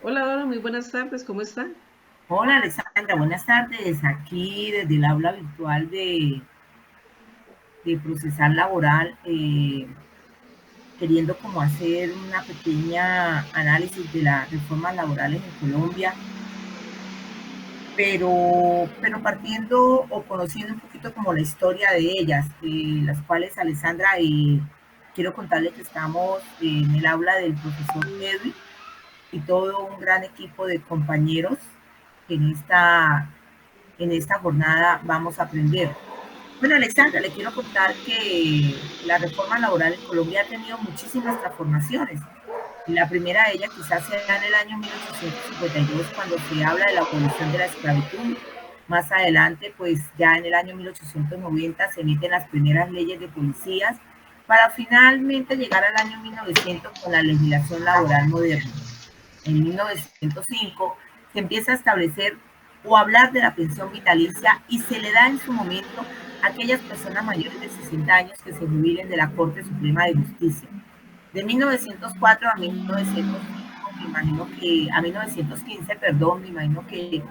Hola Dora, muy buenas tardes, ¿cómo está? Hola Alessandra, buenas tardes. Aquí desde el aula virtual de procesar laboral, queriendo como hacer una pequeña análisis de las reformas laborales en Colombia, pero partiendo o conociendo un poquito como la historia de ellas, las cuales Alessandra, quiero contarle que estamos en el aula del profesor Edwin y todo un gran equipo de compañeros que en esta jornada vamos a aprender. Bueno, Alexandra, le quiero contar que la reforma laboral en Colombia ha tenido muchísimas transformaciones. La primera de ellas quizás sea en el año 1852, cuando se habla de la abolición de la esclavitud. Más adelante, pues ya en el año 1890 se emiten las primeras leyes de policías para finalmente llegar al año 1900 con la legislación laboral moderna. En 1905 se empieza a establecer o hablar de la pensión vitalicia y se le da en su momento a aquellas personas mayores de 60 años que se jubilen de la Corte Suprema de Justicia. De 1904 a 1905, me imagino que a 1915, perdón, me imagino que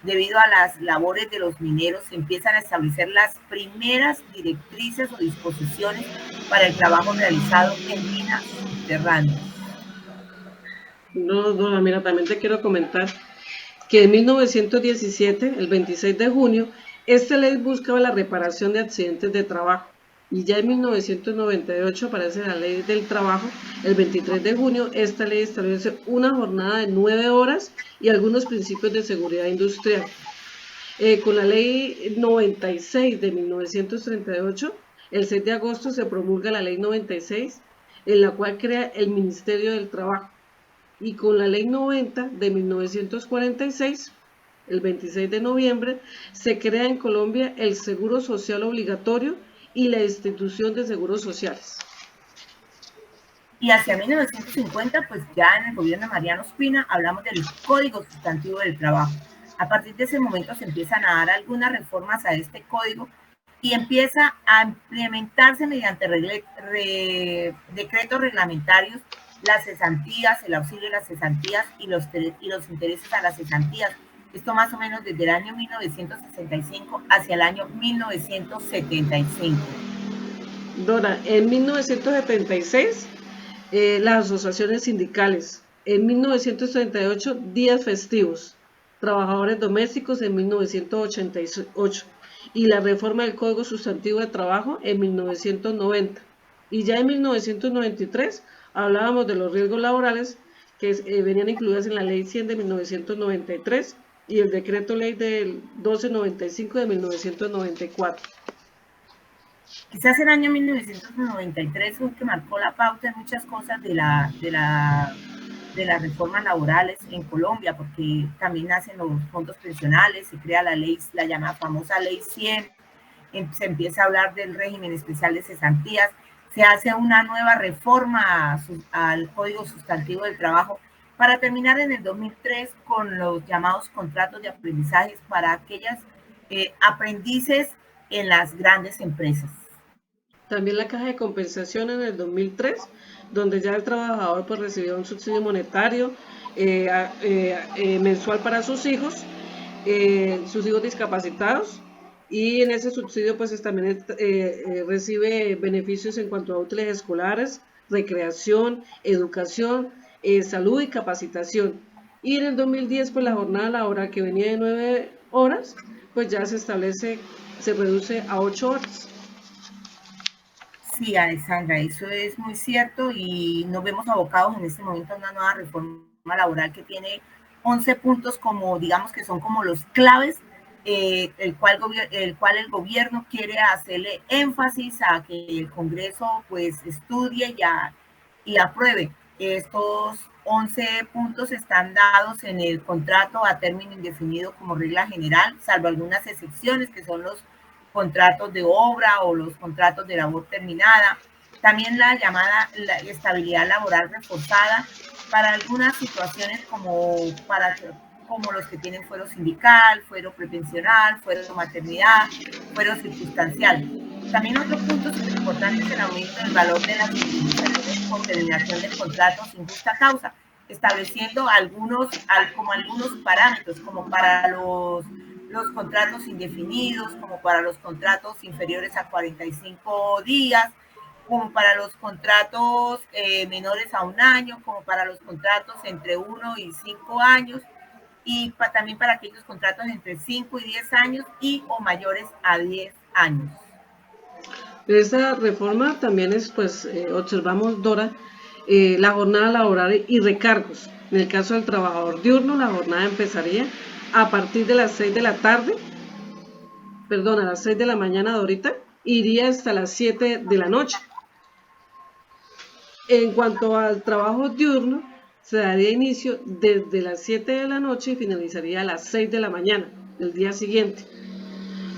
debido a las labores de los mineros se empiezan a establecer las primeras directrices o disposiciones para el trabajo realizado en minas subterráneas. No, Dora, mira, también te quiero comentar que en 1917, el 26 de junio, esta ley buscaba la reparación de accidentes de trabajo. Y ya en 1998 aparece la ley del trabajo. El 23 de junio, esta ley establece una jornada de 9 horas y algunos principios de seguridad industrial. Con la ley 96 de 1938, el 6 de agosto se promulga la ley 96, en la cual crea el Ministerio del Trabajo. Y con la ley 90 de 1946, el 26 de noviembre, se crea en Colombia el Seguro Social Obligatorio y la institución de seguros sociales. Y hacia 1950, pues ya en el gobierno de Mariano Ospina, hablamos del Código Sustantivo del Trabajo. A partir de ese momento se empiezan a dar algunas reformas a este código y empieza a implementarse mediante decretos reglamentarios las cesantías, el auxilio de las cesantías y los intereses a las cesantías. Esto más o menos desde el año 1965 hacia el año 1975. Dora, en 1976, las asociaciones sindicales. En 1938, días festivos. Trabajadores domésticos en 1988. Y la reforma del Código Sustantivo de Trabajo en 1990. Y ya en 1993 hablábamos de los riesgos laborales que venían incluidas en la Ley 100 de 1993 y el decreto ley del 1295 de 1994. Quizás el año 1993 fue el que marcó la pauta en muchas cosas de las reformas laborales en Colombia, porque también nacen los fondos pensionales, se crea la ley, la llamada famosa ley 100, se empieza a hablar del régimen especial de cesantías, se hace una nueva reforma al Código Sustantivo del Trabajo para terminar en el 2003 con los llamados contratos de aprendizajes para aquellas aprendices en las grandes empresas. También la caja de compensación en el 2003, donde ya el trabajador pues recibía un subsidio monetario mensual para sus hijos discapacitados, y en ese subsidio pues también recibe beneficios en cuanto a útiles escolares, recreación, educación, salud y capacitación. Y en el 2010 pues la jornada laboral que venía de 9 horas pues ya se reduce a 8 horas. Sí, Alexandra, eso es muy cierto y nos vemos abocados en este momento a una nueva reforma laboral que tiene 11 puntos como, digamos que son como los claves, el cual el gobierno quiere hacerle énfasis a que el Congreso pues estudie y apruebe. Estos 11 puntos están dados en el contrato a término indefinido como regla general, salvo algunas excepciones que son los contratos de obra o los contratos de labor terminada. También la llamada la estabilidad laboral reforzada para algunas situaciones como los que tienen fuero sindical, fuero prepensional, fuero maternidad, fuero circunstancial. También otro punto súper importante es el aumento del valor de las indemnizaciones por terminación del contrato sin justa causa. estableciendo como algunos parámetros, como para los contratos indefinidos, como para los contratos inferiores a 45 días, como para los contratos menores a un año, como para los contratos entre 1 y 5 años, y también para aquellos contratos entre 5 y 10 años y o mayores a 10 años. Esta reforma también es, pues, observamos, Dora, la jornada laboral y recargos. En el caso del trabajador diurno, la jornada empezaría a partir de las 6 de la tarde, perdón, a las 6 de la mañana, Dorita, iría hasta las 7 de la noche. En cuanto al trabajo diurno, se daría inicio desde las 7 de la noche y finalizaría a las 6 de la mañana del día siguiente.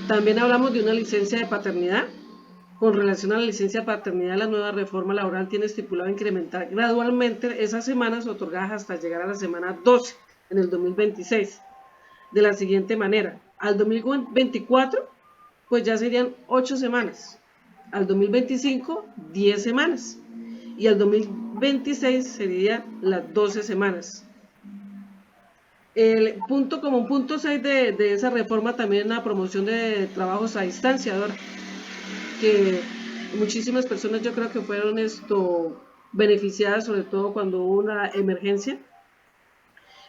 También hablamos de una licencia de paternidad. Con relación a la licencia de paternidad, la nueva reforma laboral tiene estipulado incrementar gradualmente esas semanas otorgadas hasta llegar a la semana 12 en el 2026. De la siguiente manera: al 2024, pues ya serían 8 semanas. Al 2025, 10 semanas. Y al 2026 serían las 12 semanas. El punto, como un punto 6 de esa reforma, también la promoción de trabajos a distancia, Dora, que muchísimas personas yo creo que fueron beneficiadas, sobre todo cuando hubo una emergencia.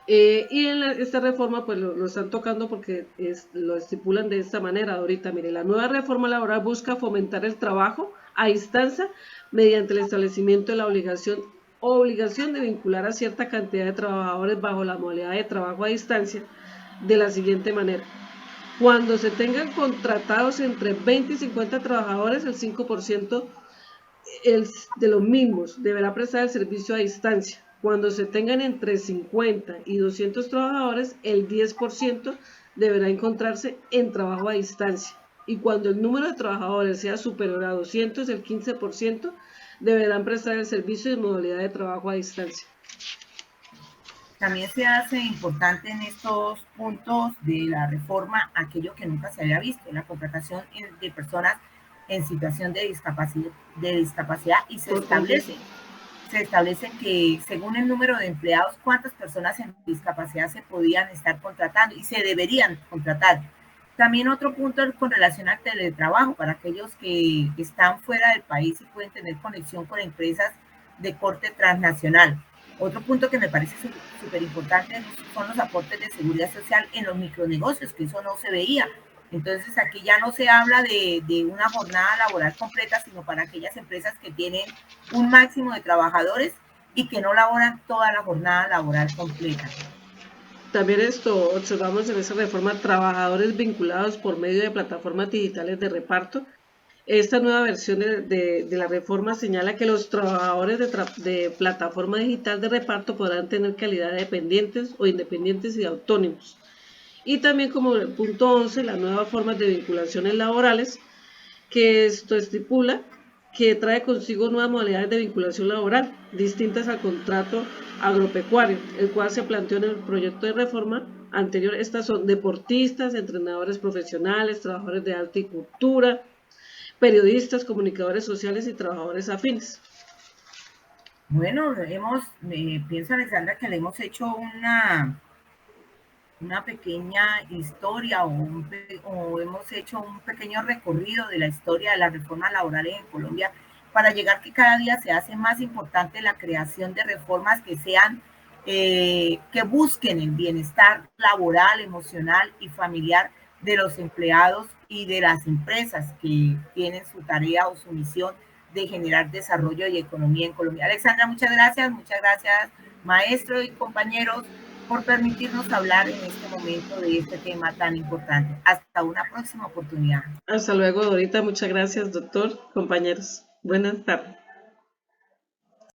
Y en esta reforma pues lo están tocando porque lo estipulan de esta manera ahorita. Mire, la nueva reforma laboral busca fomentar el trabajo a distancia mediante el establecimiento de la obligación de vincular a cierta cantidad de trabajadores bajo la modalidad de trabajo a distancia de la siguiente manera: cuando se tengan contratados entre 20 y 50 trabajadores, el 5% de los mismos deberá prestar el servicio a distancia. Cuando se tengan entre 50 y 200 trabajadores, el 10% deberá encontrarse en trabajo a distancia. Y cuando el número de trabajadores sea superior a 200, el 15% deberán prestar el servicio en modalidad de trabajo a distancia. También se hace importante en estos puntos de la reforma aquello que nunca se había visto, la contratación de personas en situación de discapacidad, y se establece que según el número de empleados, cuántas personas en discapacidad se podían estar contratando y se deberían contratar. También otro punto con relación al teletrabajo, para aquellos que están fuera del país y pueden tener conexión con empresas de corte transnacional. Otro punto que me parece súper importante son los aportes de seguridad social en los micronegocios, que eso no se veía. Entonces aquí ya no se habla de una jornada laboral completa, sino para aquellas empresas que tienen un máximo de trabajadores y que no laboran toda la jornada laboral completa. También observamos en esa reforma trabajadores vinculados por medio de plataformas digitales de reparto. Esta nueva versión de la reforma señala que los trabajadores de plataforma digital de reparto podrán tener calidad de dependientes o independientes y autónomos. Y también, como el punto 11, las nuevas formas de vinculaciones laborales, que esto estipula que trae consigo nuevas modalidades de vinculación laboral, distintas al contrato agropecuario, el cual se planteó en el proyecto de reforma anterior. Estas son deportistas, entrenadores profesionales, trabajadores de arte y cultura, periodistas, comunicadores sociales y trabajadores afines. Bueno, pienso, Alexandra, que le hemos hecho una pequeña historia o hemos hecho un pequeño recorrido de la historia de las reformas laborales en Colombia, para llegar que cada día se hace más importante la creación de reformas que sean, que busquen el bienestar laboral, emocional y familiar de los empleados y de las empresas que tienen su tarea o su misión de generar desarrollo y economía en Colombia. Alexandra, muchas gracias, maestro y compañeros, por permitirnos hablar en este momento de este tema tan importante. Hasta una próxima oportunidad. Hasta luego, Dorita. Muchas gracias, doctor, compañeros. Buenas tardes.